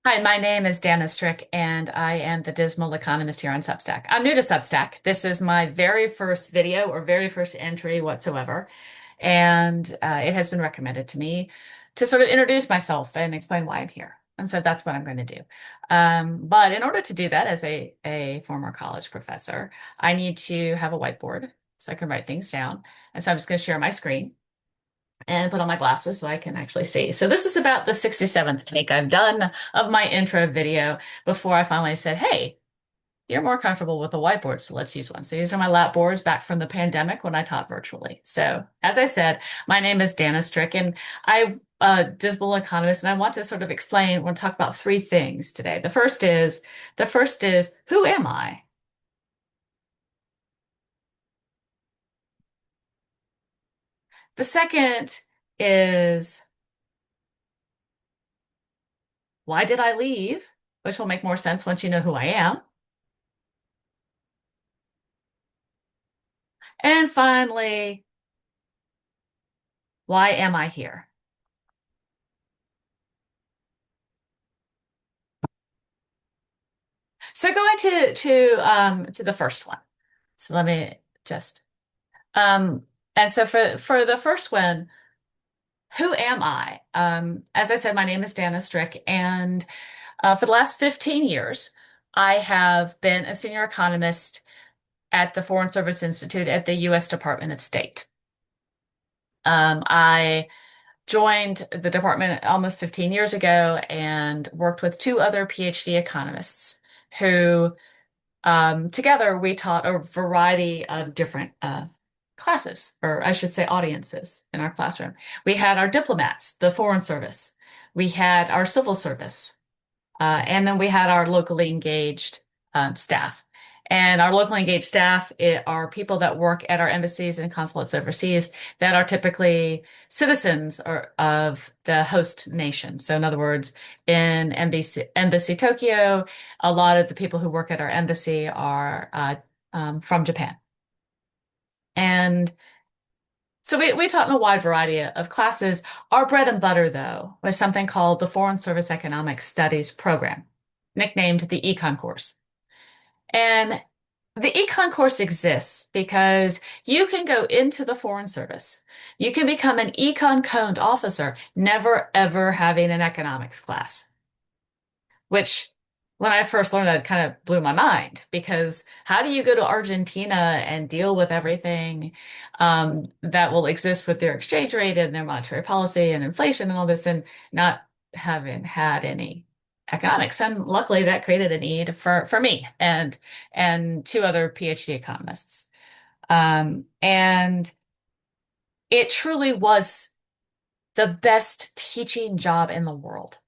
Hi, my name is Dana Strick, and I am the dismal economist here on Substack. I'm new to Substack. This is my very first video or very first entry whatsoever, and it has been recommended to me to sort of introduce myself and explain why I'm here. And so that's what I'm going to do. But in order to do that, as a former college professor, I need to have a whiteboard so I can write things down. And so I'm just going to share my screen and put on my glasses so I can actually see. So this is about the 67th take I've done of my intro video before I finally said, hey, you're more comfortable with a whiteboard, so let's use one. So these are my lap boards back from the pandemic when I taught virtually. So as I said, my name is Dana Strick, and I'm a dismal economist, and I want to sort of explain, want to talk about three things today. The first is, who am I? The second is, why did I leave? Which will make more sense once you know who I am. And finally, why am I here? So going to the first one. So let me just and so for the first one, who am I? As I said, my name is Dana Strick, and for the last 15 years, I have been a senior economist at the Foreign Service Institute at the U.S. Department of State. I joined the department almost 15 years ago and worked with two other PhD economists who together we taught a variety of different classes, or I should say audiences in our classroom. We had our diplomats, the Foreign Service. We had our civil service. And then we had our locally engaged staff. And our locally engaged staff are people that work at our embassies and consulates overseas that are typically citizens of the host nation. So, in other words, in Embassy Tokyo, a lot of the people who work at our embassy are from Japan. And so we taught in a wide variety of classes. Our bread and butter, though, was something called the Foreign Service Economic Studies Program, nicknamed the Econ course. And the econ course exists because you can go into the Foreign Service. You can become an econ coned officer, never ever having an economics class, which when I first learned that kind of blew my mind because how do you go to Argentina and deal with everything that will exist with their exchange rate and their monetary policy and inflation and all this and not having had any economics? And luckily that created a need for me and two other PhD economists. And it truly was the best teaching job in the world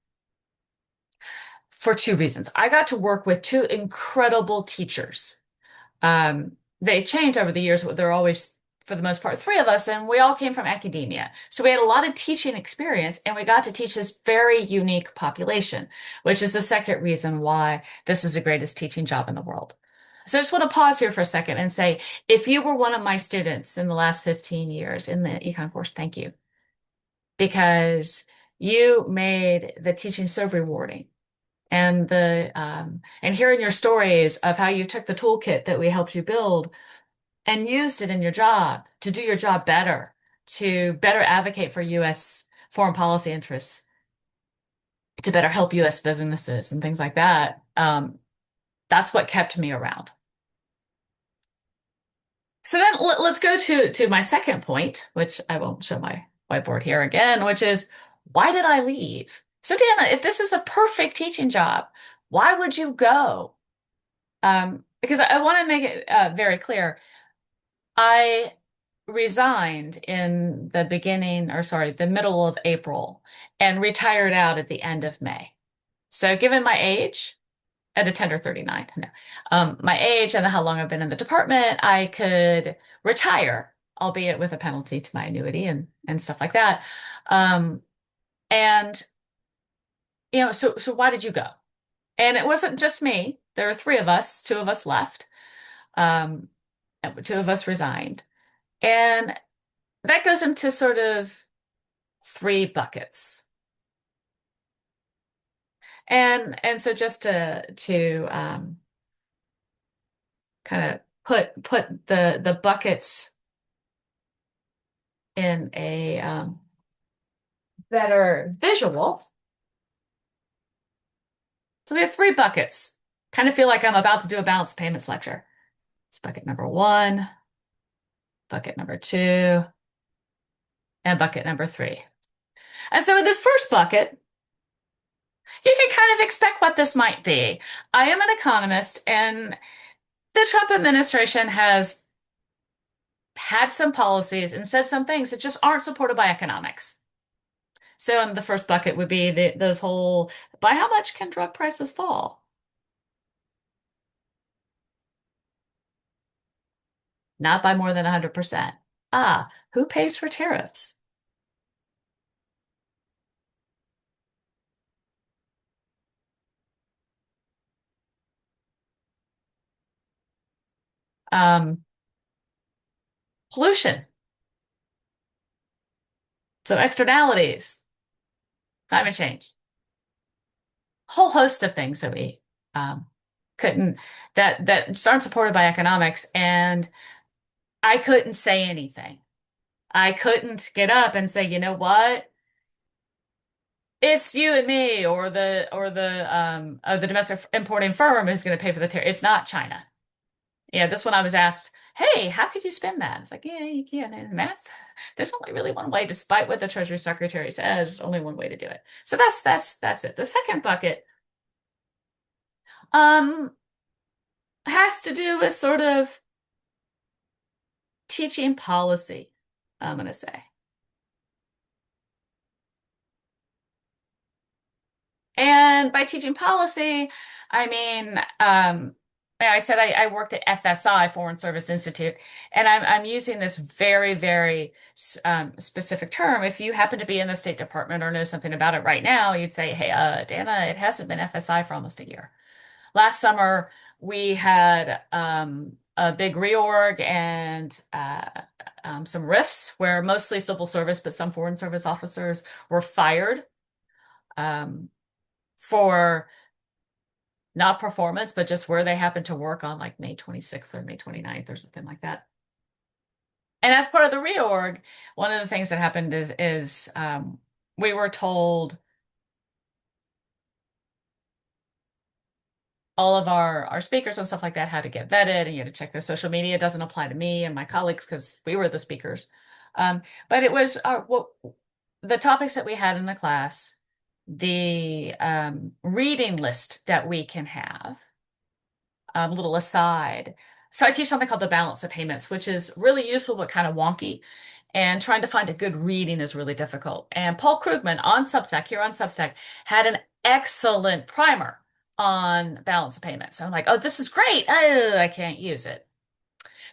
for two reasons. I got to work with two incredible teachers. They changed over the years, but there are always, for the most part, three of us, and we all came from academia. So we had a lot of teaching experience, and we got to teach this very unique population, which is the second reason why this is the greatest teaching job in the world. So I just want to pause here for a second and say, if you were one of my students in the last 15 years in the econ course, thank you, because you made the teaching so rewarding and hearing your stories of how you took the toolkit that we helped you build and used it in your job to do your job better, to better advocate for U.S. foreign policy interests, to better help U.S. businesses and things like that. That's what kept me around. So then let's go to my second point, which I won't show my whiteboard here again, which is why did I leave? So Dana, if this is a perfect teaching job, why would you go? Because I want to make it very clear. I resigned in the beginning, or sorry, the middle of April and retired out at the end of May. So given my age, at a tender 39, no, my age and how long I've been in the department, I could retire, albeit with a penalty to my annuity and stuff like that. Um, and so why did you go? And it wasn't just me. There were three of us, two of us left. Um, two of us resigned. And that goes into sort of three buckets. And so just to kind of put the buckets in a better visual. So we have three buckets. Kind of feel like I'm about to do a balance of payments lecture. It's bucket number one, bucket number two, and bucket number three. And so in this first bucket, you can kind of expect what this might be. I am an economist, and the Trump administration has had some policies and said some things that just aren't supported by economics. So in the first bucket would be those whole, by how much can drug prices fall? Not by more than 100%. Ah, who pays for tariffs? Um, Pollution. So externalities, climate change, whole host of things that we um, couldn't that just aren't supported by economics, and I couldn't say anything. I couldn't get up and say, you know what? It's you and me, or the domestic importing firm who's going to pay for the tariff. It's not China. Yeah, this one I was asked, hey, how could you spend that? It's like, yeah, you can in math. There's only really one way, despite what the Treasury Secretary says, only one way to do it. So that's it. The second bucket um has to do with sort of teaching policy, I'm gonna say. And by teaching policy, I mean, I said I worked at FSI, Foreign Service Institute, and I'm using this very specific term. If you happen to be in the State Department or know something about it right now, you'd say, hey, Dana, it hasn't been FSI for almost a year. Last summer, we had a big reorg and some rifts where mostly civil service, but some foreign service officers were fired. Um, for not performance, but just where they happened to work on like May 26th or May 29th or something like that. And as part of the reorg, one of the things that happened is we were told all of our speakers and stuff like that had to get vetted and you had to check their social media. It doesn't apply to me and my colleagues because we were the speakers. But it was what the topics that we had in the class, the reading list that we can have, little aside. So I teach something called the balance of payments, which is really useful but kind of wonky. And trying to find a good reading is really difficult. And Paul Krugman on Substack, here on Substack, had an excellent primer on balance of payments. And I'm like, oh, this is great. Oh, I can't use it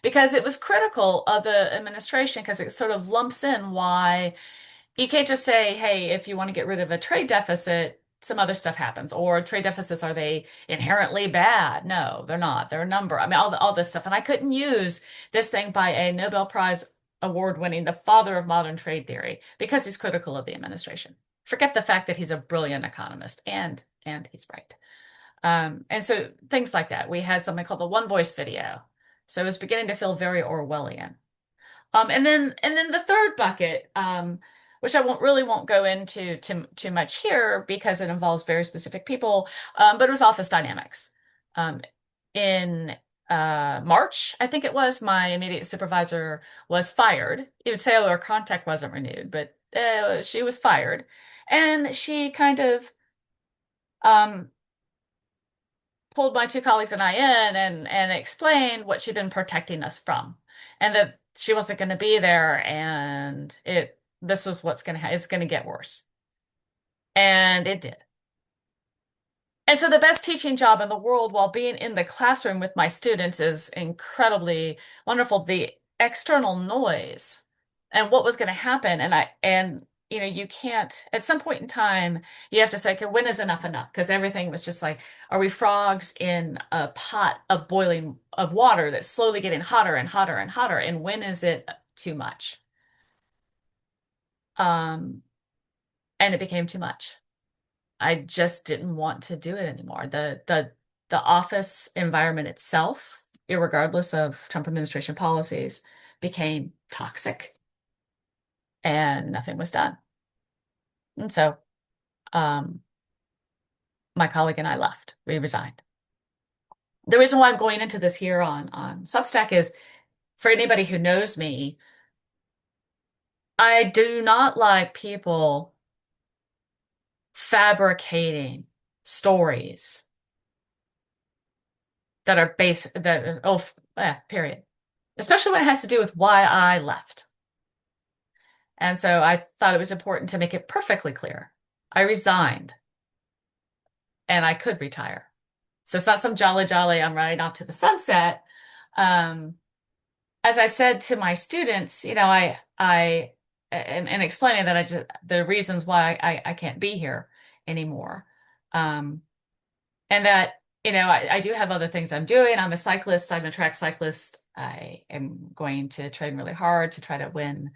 because it was critical of the administration because it sort of lumps in why you can't just say, hey, if you want to get rid of a trade deficit, some other stuff happens. Or trade deficits, are they inherently bad? No, they're not. They're a number. I mean, all this stuff. And I couldn't use this thing by a Nobel Prize award winning, the father of modern trade theory, because he's critical of the administration. Forget the fact that he's a brilliant economist, and he's right. And so things like that. We had something called the One Voice video. So it was beginning to feel very Orwellian. And then the third bucket, which I won't go into too much here because it involves very specific people, but it was office dynamics. Um, in March, I think it was, my immediate supervisor was fired. You would say, oh, her contract wasn't renewed, but she was fired, and she kind of um, pulled my two colleagues and I in and explained what she'd been protecting us from, and that she wasn't going to be there, and it this was what's going to it's going to get worse, and it did. And so the best teaching job in the world while being in the classroom with my students is incredibly wonderful. The external noise and what was going to happen. And you can't, at some point in time, you have to say, okay, when is enough enough? Because everything was just like, are we frogs in a pot of boiling of water that's slowly getting hotter and hotter and hotter? And when is it too much? Um, and it became too much. I just didn't want to do it anymore. The office environment itself, irregardless of Trump administration policies, became toxic and nothing was done. And so um, my colleague and I left. We resigned. The reason why I'm going into this here on Substack is for anybody who knows me, I do not like people fabricating stories that are based that oh period. Especially when it has to do with why I left. And so I thought it was important to make it perfectly clear. I resigned and I could retire. So it's not some jolly jolly, I'm riding off to the sunset. Um, as I said to my students, and explaining that the reasons why I can't be here anymore. Um, and that, I do have other things I'm doing. I'm a cyclist. I'm a track cyclist. I am going to train really hard to try to win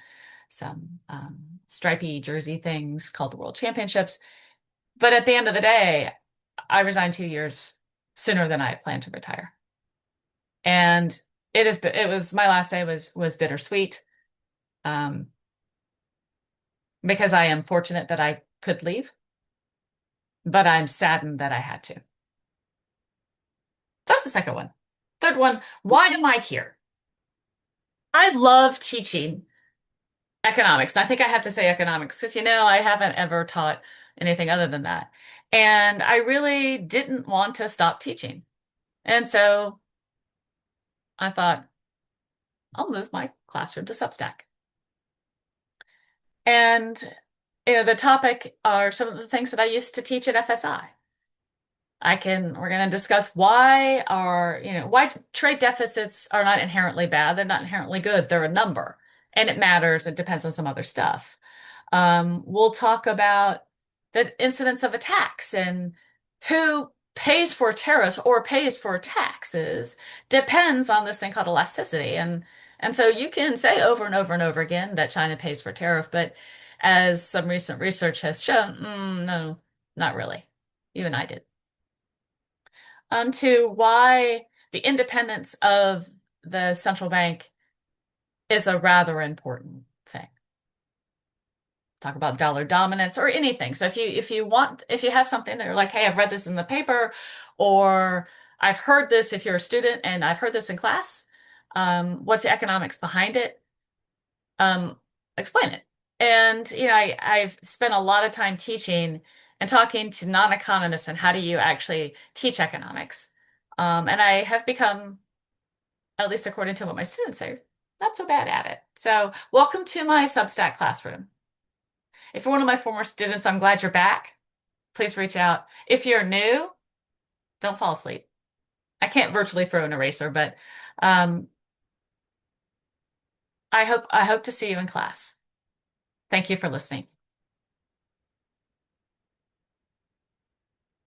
some stripy jersey things called the World Championships. But at the end of the day, I resigned 2 years sooner than I had planned to retire. And it was my last day was bittersweet, um, because I am fortunate that I could leave, but I'm saddened that I had to. So that's the second one. Third one, why am I here? I love teaching economics. And I think I have to say economics because, I haven't ever taught anything other than that. And I really didn't want to stop teaching. And so I thought, I'll move my classroom to Substack. And, the topic are some of the things that I used to teach at FSI. We're going to discuss why trade deficits are not inherently bad. They're not inherently good. They're a number and it matters. It depends on some other stuff. We'll talk about the incidence of attacks and who pays for tariffs or pays for taxes depends on this thing called elasticity. And so you can say over and over and over again that China pays for tariff, but as some recent research has shown, no, not really. You and I did. To why the independence of the central bank is a rather important thing. Talk about dollar dominance or anything. So if you have something that you're like, hey, I've read this in the paper, or I've heard this if you're a student and I've heard this in class, what's the economics behind it? Um, Explain it. And I've spent a lot of time teaching and talking to non-economists and how do you actually teach economics. And I have become, at least according to what my students say, not so bad at it. So welcome to my Substack classroom. If you're one of my former students, I'm glad you're back. Please reach out. If you're new, don't fall asleep. I can't virtually throw an eraser, but um, I hope to see you in class. Thank you for listening.